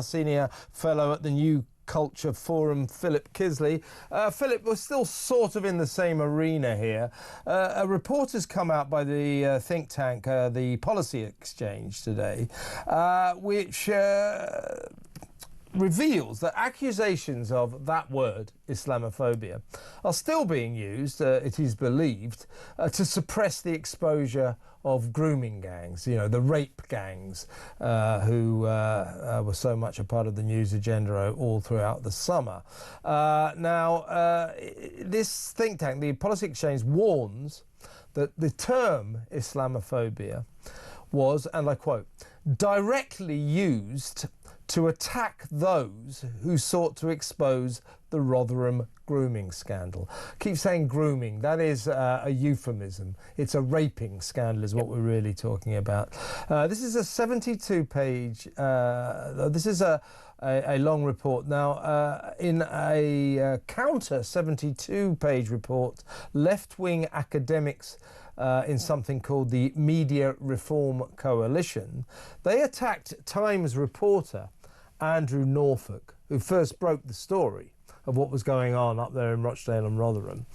Senior Fellow at the New Culture Forum, Philip Kiszely. Philip, we're still sort of in the same arena here. A report has come out by the think tank, the Policy Exchange today, which reveals that accusations of that word, Islamophobia, are still being used, it is believed, to suppress the exposure of grooming gangs, you know, the rape gangs who were so much a part of the news agenda all throughout the summer. Now, this think tank, the Policy Exchange, warns that the term Islamophobia was, and I quote, directly used to attack those who sought to expose the Rotherham grooming scandal. Keep saying grooming, that is a euphemism. It's a raping scandal is what we're really talking about. This is a 72-page, this is a long report. Now, in a counter 72-page report, left-wing academics in something called the Media Reform Coalition, they attacked Times reporter Andrew Norfolk, who first broke the story of what was going on up there in Rochdale and Rotherham.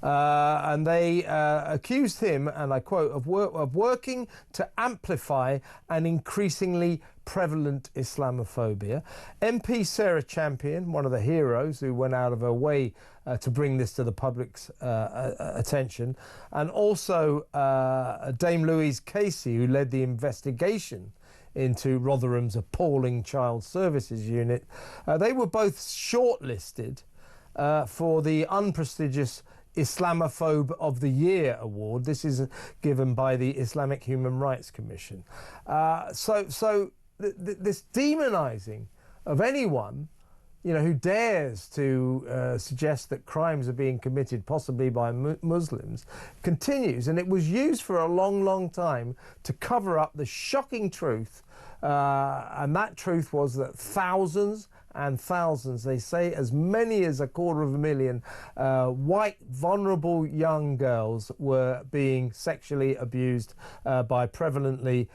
And they accused him, and I quote, of working to amplify an increasingly prevalent Islamophobia. MP Sarah Champion, one of the heroes who went out of her way to bring this to the public's attention, and also Dame Louise Casey, who led the investigation into Rotherham's appalling child services unit. They were both shortlisted for the unprestigious Islamophobe of the Year award. This is given by the Islamic Human Rights Commission. So this demonising of anyone, you know, who dares to suggest that crimes are being committed possibly by Muslims continues, and it was used for a long, long time to cover up the shocking truth, and that truth was that thousands and thousands, they say as many as 250,000 white, vulnerable young girls were being sexually abused by prevalently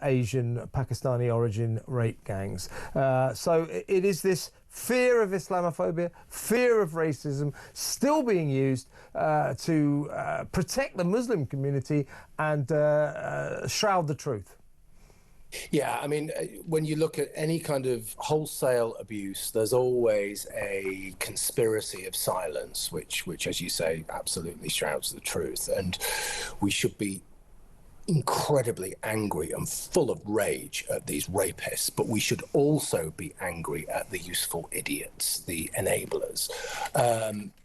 Asian, Pakistani origin rape gangs. So it is this fear of Islamophobia, fear of racism, still being used to protect the Muslim community and shroud the truth. Yeah, I mean, when you look at any kind of wholesale abuse, there's always a conspiracy of silence, which, as you say, absolutely shrouds the truth. And we should be incredibly angry and full of rage at these rapists, but we should also be angry at the useful idiots, the enablers.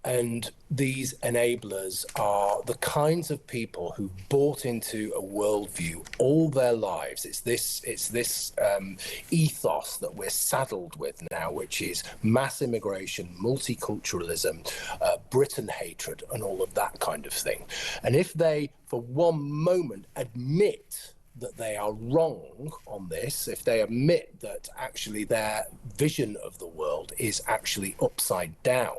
And these enablers are the kinds of people who bought into a worldview all their lives. It's this ethos that we're saddled with now, which is mass immigration, multiculturalism, Britain hatred, and all of that kind of thing. And if they, for one moment, admit that they are wrong on this, if they admit that actually their vision of the world is actually upside down,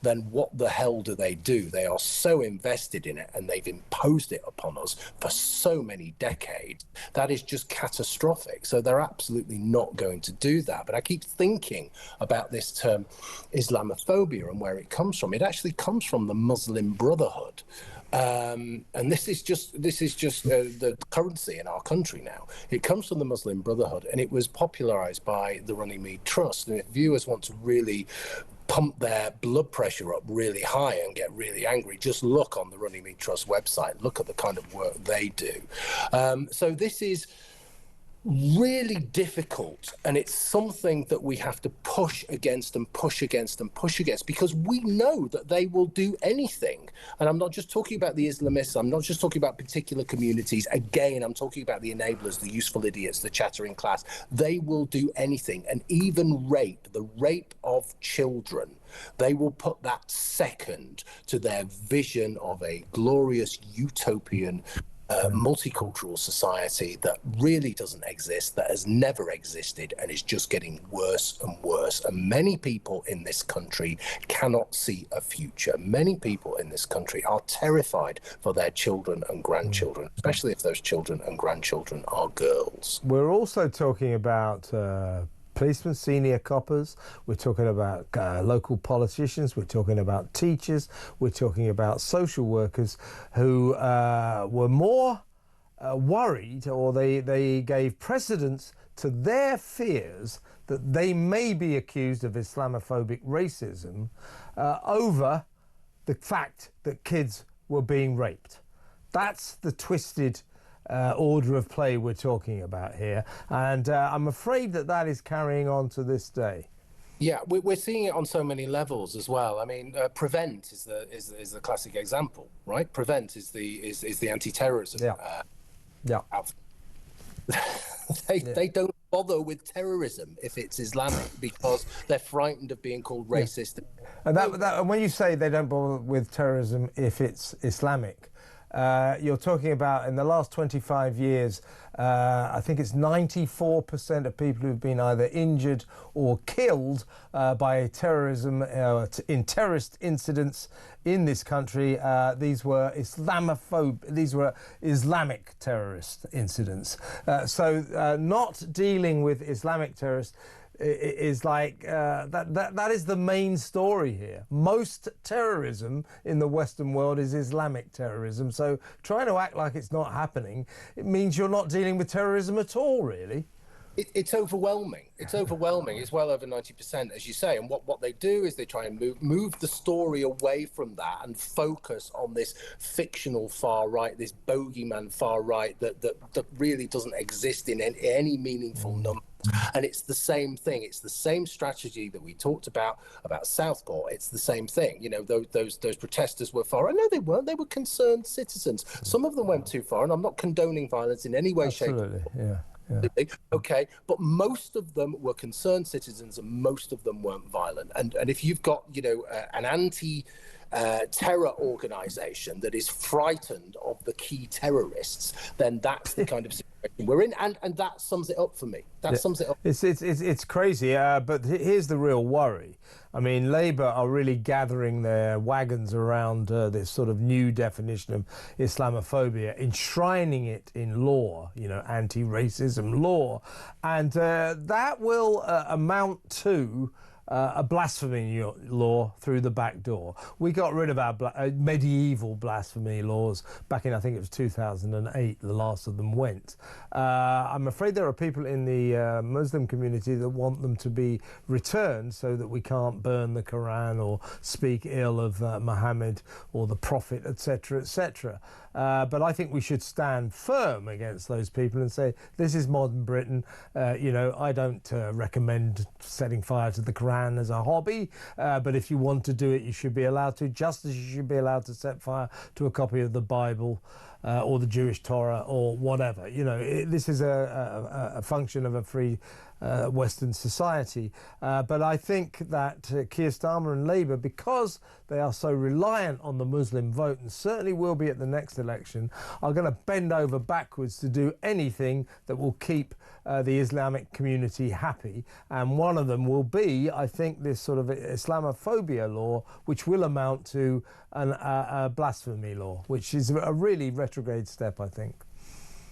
then what the hell do? They are so invested in it, and they've imposed it upon us for so many decades. That is just catastrophic. So they're absolutely not going to do that. But I keep thinking about this term Islamophobia and where it comes from. It actually comes from the Muslim Brotherhood. And this is just the currency in our country now. It comes from the Muslim Brotherhood, and it was popularized by the Runnymede Trust. And if viewers want to really pump their blood pressure up really high and get really angry, just look on the Runnymede Trust website, look at the kind of work they do. So this is really difficult, and it's something that we have to push against and push against and push against, because we know that they will do anything. And I'm not just talking about the Islamists, I'm not just talking about particular communities. Again, I'm talking about the enablers, the useful idiots, the chattering class. They will do anything, and even rape, the rape of children. They will put that second to their vision of a glorious utopian multicultural society that really doesn't exist, that has never existed, and is just getting worse and worse. And many people in this country cannot see a future. Many people in this country are terrified for their children and grandchildren, especially if those children and grandchildren are girls. We're also talking about policemen, senior coppers, we're talking about local politicians, we're talking about teachers, we're talking about social workers who were more worried, or they gave precedence to their fears that they may be accused of Islamophobic racism over the fact that kids were being raped. That's the twisted order of play we're talking about here, and I'm afraid that is carrying on to this day. Yeah, we're seeing it on so many levels as well. I mean, Prevent is the classic example, right? Prevent is the anti-terrorism. They don't bother with terrorism if it's Islamic because they're frightened of being called racist. And and when you say they don't bother with terrorism if it's Islamic, you're talking about in the last 25 years, I think it's 94% of people who've been either injured or killed by terrorism in terrorist incidents in this country. These were Islamic terrorist incidents. So not dealing with Islamic terrorists is like that is the main story here. Most terrorism in the Western world is Islamic terrorism, so trying to act like it's not happening, it means you're not dealing with terrorism at all, really. It's overwhelming. It's overwhelming. It's well over 90%, as you say. And what they do is they try and move the story away from that and focus on this fictional far right, this bogeyman far right that really doesn't exist in any meaningful number. And it's the same thing. It's the same strategy that we talked about Southport. It's the same thing. You know, those protesters were far. No, they weren't. They were concerned citizens. Some of them went too far, and I'm not condoning violence in any way, shape, or form. Yeah. Okay, but most of them were concerned citizens, and most of them weren't violent. And if you've got, you know, an anti-terror organization that is frightened of the key terrorists, then that's the kind of situation we're in, and that sums it up for me. That sums it up. It's crazy, but here's the real worry. I mean, Labour are really gathering their wagons around this sort of new definition of Islamophobia, enshrining it in law, you know, anti-racism law, and that will amount to a blasphemy law through the back door. We got rid of our medieval blasphemy laws back in, I think it was 2008, the last of them went. I'm afraid there are people in the Muslim community that want them to be returned so that we can't burn the Quran or speak ill of Muhammad or the Prophet, etc., etc. But I think we should stand firm against those people and say, this is modern Britain. You know, I don't recommend setting fire to the Quran as a hobby, but if you want to do it, you should be allowed to, just as you should be allowed to set fire to a copy of the Bible or the Jewish Torah or whatever. You know, this is a function of a free Western society. But I think that Keir Starmer and Labour, because they are so reliant on the Muslim vote, and certainly will be at the next election, are going to bend over backwards to do anything that will keep the Islamic community happy. And one of them will be, I think, this sort of Islamophobia law, which will amount to a blasphemy law, which is a really retrograde step, I think.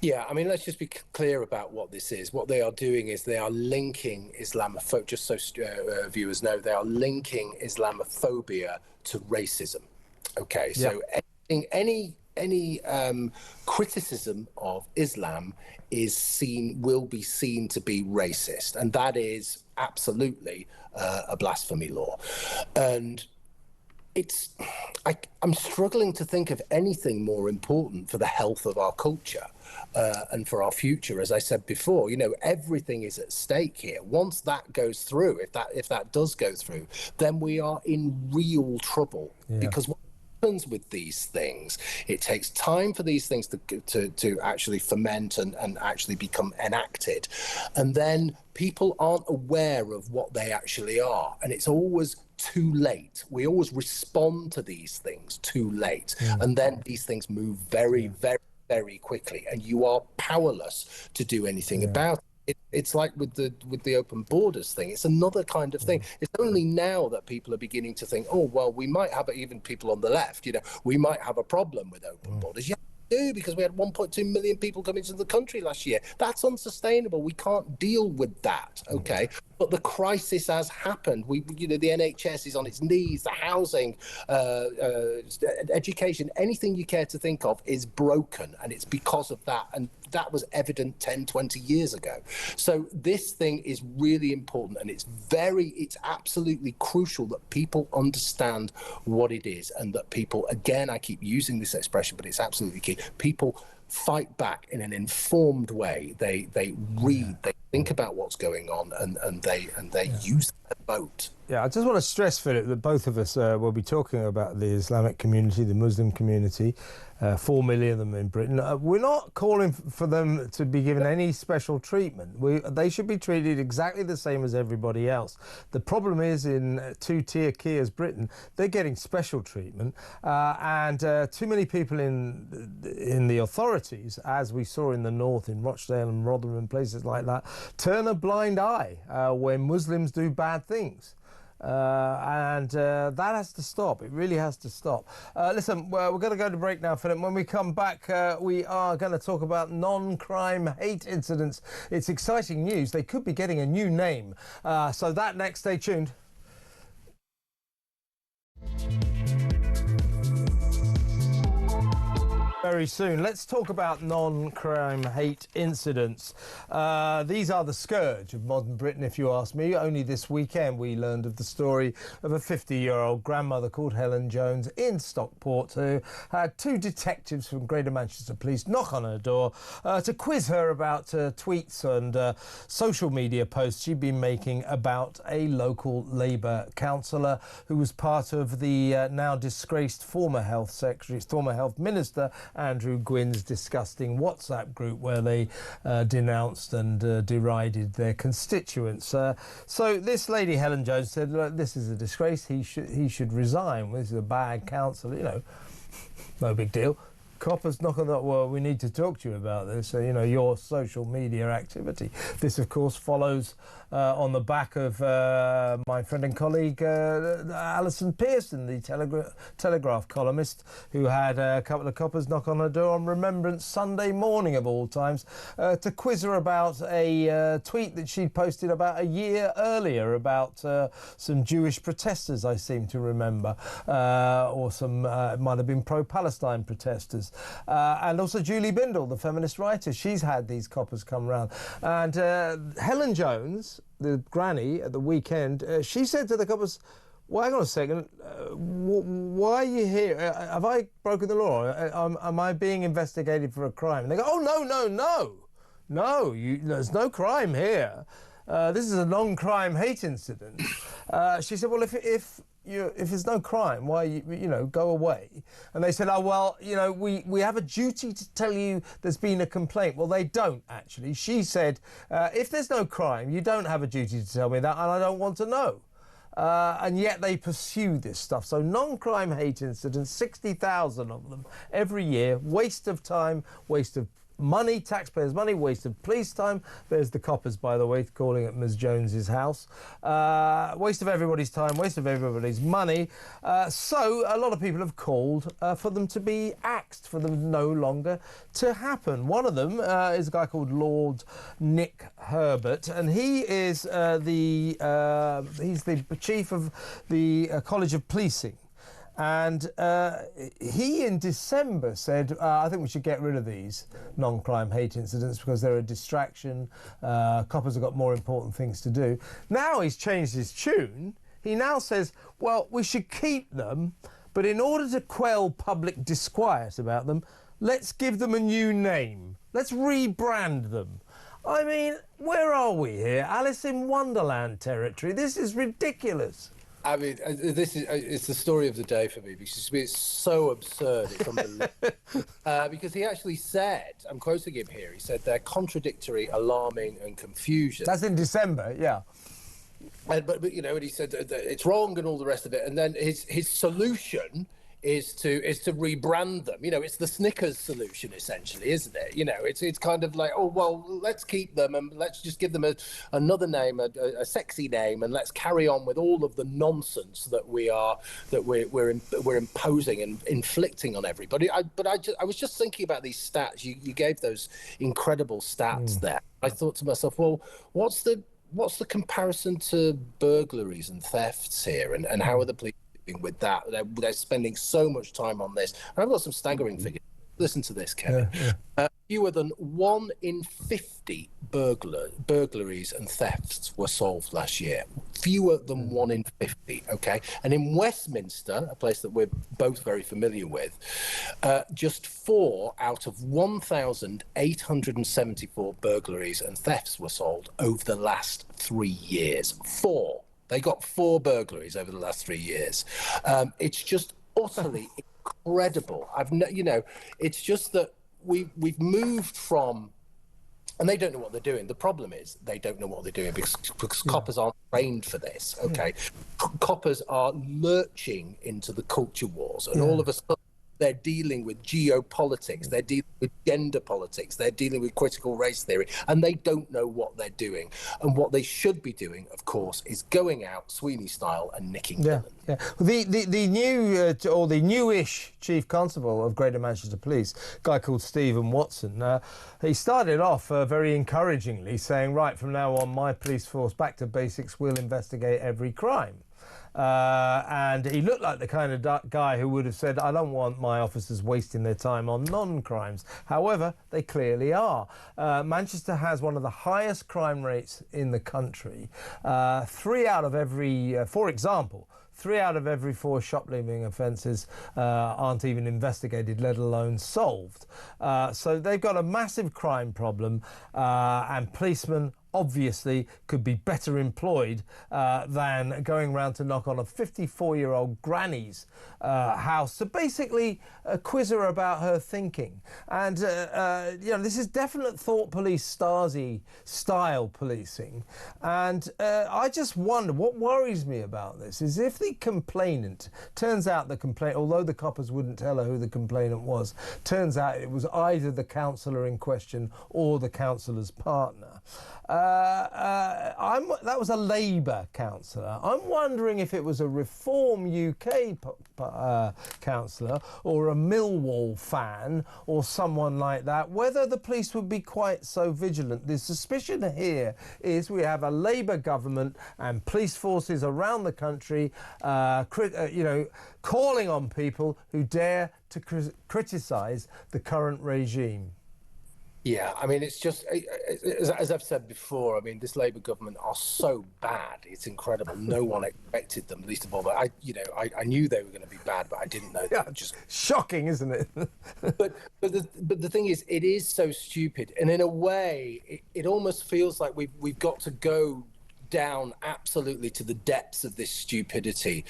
Yeah, I mean, let's just be clear about what this is. What they are doing is they are linking Islamophobia, just so viewers know, they are linking Islamophobia to racism. Okay, so any criticism of Islam will be seen to be racist, and that is absolutely a blasphemy law. And I'm struggling to think of anything more important for the health of our culture and for our future. As I said before, you know, everything is at stake here. Once that goes through, if that does go through, then we are in real trouble. Because what happens with these things, it takes time for these things to actually ferment and actually become enacted, and then people aren't aware of what they actually are, and it's always too late. We always respond to these things too late, and then these things move very, very, very quickly, and you are powerless to do anything about it. It's like with the open borders thing. It's another kind of thing. It's only now that people are beginning to think, oh, well, we might have, even people on the left, you know, we might have a problem with open borders. Yeah, we do, because we had 1.2 million people come into the country last year. That's unsustainable. We can't deal with that, okay? But the crisis has happened. The NHS is on its knees. The housing, education, anything you care to think of is broken, and it's because of that. And that was evident 10, 20 years ago. So this thing is really important, and it's absolutely crucial that people understand what it is, and that people, again, I keep using this expression, but it's absolutely key. People fight back in an informed way. They read, they think about what's going on, and they use their vote. Yeah, I just want to stress, Philip, that both of us will be talking about the Islamic community, the Muslim community, 4 million of them in Britain. We're not calling for them to be given any special treatment. They should be treated exactly the same as everybody else. The problem is, in two-tier Kia's Britain, they're getting special treatment, and too many people in the authorities, as we saw in the north, in Rochdale and Rotherham and places like that, turn a blind eye when Muslims do bad things. And that has to stop. It really has to stop. Listen, we're going to go to break now, Philip. When we come back, we are going to talk about non-crime hate incidents. It's exciting news. They could be getting a new name. So that next, stay tuned. Very soon. Let's talk about non-crime hate incidents. These are the scourge of modern Britain, if you ask me. Only this weekend we learned of the story of a 50-year-old grandmother called Helen Jones in Stockport, who had two detectives from Greater Manchester Police knock on her door to quiz her about tweets and social media posts she'd been making about a local Labour councillor who was part of the now disgraced former Health Minister Andrew Gwynn's disgusting WhatsApp group where they denounced and derided their constituents. So this lady, Helen Jones, said, look, this is a disgrace. He should resign. This is a bad councillor. You know, no big deal. Coppers knock on that. Well, we need to talk to you about this. Your social media activity. This, of course, follows on the back of my friend and colleague Alison Pearson, the Telegraph columnist, who had a couple of coppers knock on her door on Remembrance Sunday morning, of all times, to quiz her about a tweet that she'd posted about a year earlier about some Jewish protesters, I seem to remember, or some, it might have been pro-Palestine protesters. And also Julie Bindel, the feminist writer, she's had these coppers come round. And Helen Jones, the granny at the weekend, she said to the coppers, well, hang on a second, why are you here? Have I broken the law? Am I being investigated for a crime? And they go, oh, no, there's no crime here. This is a non-crime hate incident. She said, well, if there's no crime, why go away? And they said, oh well, we have a duty to tell you there's been a complaint. Well, they don't actually. She said, if there's no crime, you don't have a duty to tell me that, and I don't want to know. And yet they pursue this stuff. So non-crime hate incidents, 60,000 of them every year. Waste of time, waste of money, taxpayers' money, waste of police time. There's the coppers, by the way, calling it Ms Jones's house. Waste of everybody's time, waste of everybody's money. So a lot of people have called for them to be axed, for them no longer to happen. One of them is a guy called Lord Nick Herbert, and he is he's the chief of the College of Policing. And he, in December, said, I think we should get rid of these non-crime hate incidents because they're a distraction. Coppers have got more important things to do. Now he's changed his tune. He now says, well, we should keep them, but in order to quell public disquiet about them, let's give them a new name. Let's rebrand them. I mean, where are we here? Alice in Wonderland territory. This is ridiculous. I mean, it's the story of the day for me because it's so absurd. It's unbelievable. Because he actually said, I'm quoting him here, he said they're contradictory, alarming and confusion. That's in December, yeah. But and he said that it's wrong and all the rest of it. And then his solution is to rebrand them. It's the Snickers solution, essentially, isn't it? It's kind of like, oh well, let's keep them and let's just give them another name, a sexy name, and let's carry on with all of the nonsense that we're imposing and inflicting on everybody. I was just thinking about these stats. You gave those incredible stats there. I thought to myself, well, what's the what's the comparison to burglaries and thefts here, and how are the police doing with that? They're spending so much time on this. And I've got some staggering figures. Listen to this, Kevin. Fewer than 1 in 50 burglaries and thefts were solved last year. Fewer than 1 in 50, okay? And in Westminster, a place that we're both very familiar with, just 4 out of 1,874 burglaries and thefts were solved over the last 3 years. 4. They got 4 burglaries over the last 3 years. It's just utterly incredible. It's just that we've moved from, and they don't know what they're doing. The problem is they don't know what they're doing because coppers aren't trained for this. Okay, coppers are lurching into the culture wars, and all of a sudden they're dealing with geopolitics, they're dealing with gender politics, they're dealing with critical race theory, and they don't know what they're doing. And what they should be doing, of course, is going out Sweeney style and nicking villains. Yeah. The new or the newish chief constable of Greater Manchester Police, a guy called Stephen Watson, he started off very encouragingly saying, right, from now on, my police force, back to basics, will investigate every crime. And he looked like the kind of guy who would have said, I don't want my officers wasting their time on non-crimes. However, they clearly are. Manchester has one of the highest crime rates in the country. 3 out of every, for example, 3 out of every 4 shoplifting offences aren't even investigated, let alone solved. So they've got a massive crime problem, and policemen obviously could be better employed than going around to knock on a 54-year-old granny's house to basically quiz her about her thinking. And this is definite thought police, Stasi style policing. And I just wonder, what worries me about this is if the complainant, turns out the complainant, although the coppers wouldn't tell her who the complainant was, turns out it was either the councillor in question or the councillor's partner. That was a Labour councillor. I'm wondering if it was a Reform UK councillor or a Millwall fan or someone like that, whether the police would be quite so vigilant. The suspicion here is we have a Labour government and police forces around the country, calling on people who dare to criticise the current regime. Yeah, I mean, it's just, as I've said before, I mean, this Labour government are so bad, it's incredible. No one expected them, least of all. But I knew they were going to be bad, but I didn't know. Yeah, just shocking, isn't it? but the thing is, it is so stupid, and in a way, it almost feels like we've got to go down absolutely to the depths of this stupidity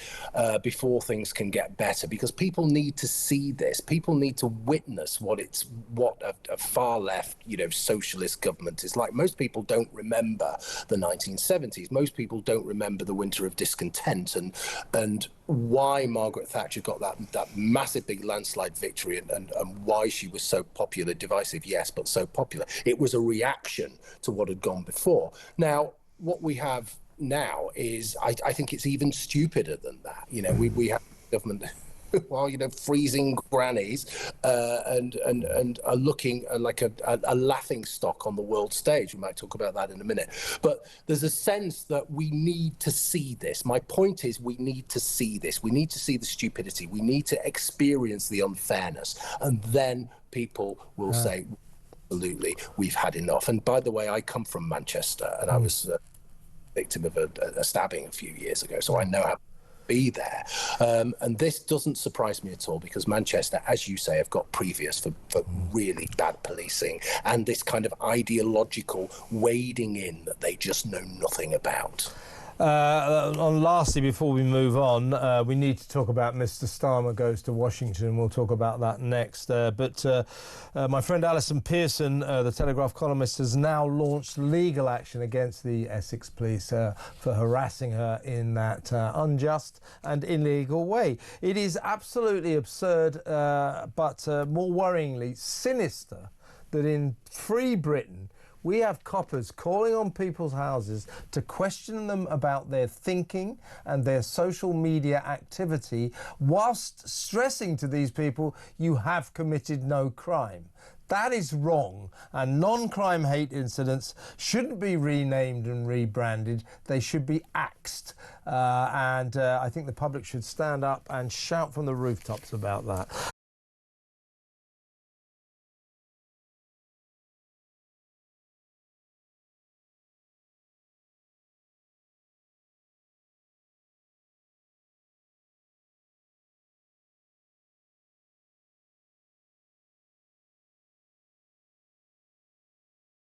before things can get better, because people need to see this. People need to witness what a far left, socialist government is like. Most people don't remember the 1970s. Most people don't remember the winter of discontent and why Margaret Thatcher got that massive big landslide victory and why she was so popular. Divisive, yes, but so popular. It was a reaction to what had gone before. Now, what we have now is, I think it's even stupider than that. We have government, freezing grannies and are looking like a laughing stock on the world stage. We might talk about that in a minute. But there's a sense that we need to see this. My point is, we need to see this. We need to see the stupidity. We need to experience the unfairness. And then people will say, absolutely, we've had enough. And by the way, I come from Manchester, and I was victim of a stabbing a few years ago, so I know how to be there. And this doesn't surprise me at all, because Manchester, as you say, have got previous for really bad policing and this kind of ideological wading in that they just know nothing about. Lastly, before we move on, we need to talk about Mr. Starmer goes to Washington. We'll talk about that next. But my friend Alison Pearson, the Telegraph columnist, has now launched legal action against the Essex police for harassing her in that unjust and illegal way. It is absolutely absurd, but more worryingly sinister, that in free Britain, we have coppers calling on people's houses to question them about their thinking and their social media activity, whilst stressing to these people, you have committed no crime. That is wrong, and non-crime hate incidents shouldn't be renamed and rebranded. They should be axed, and I think the public should stand up and shout from the rooftops about that.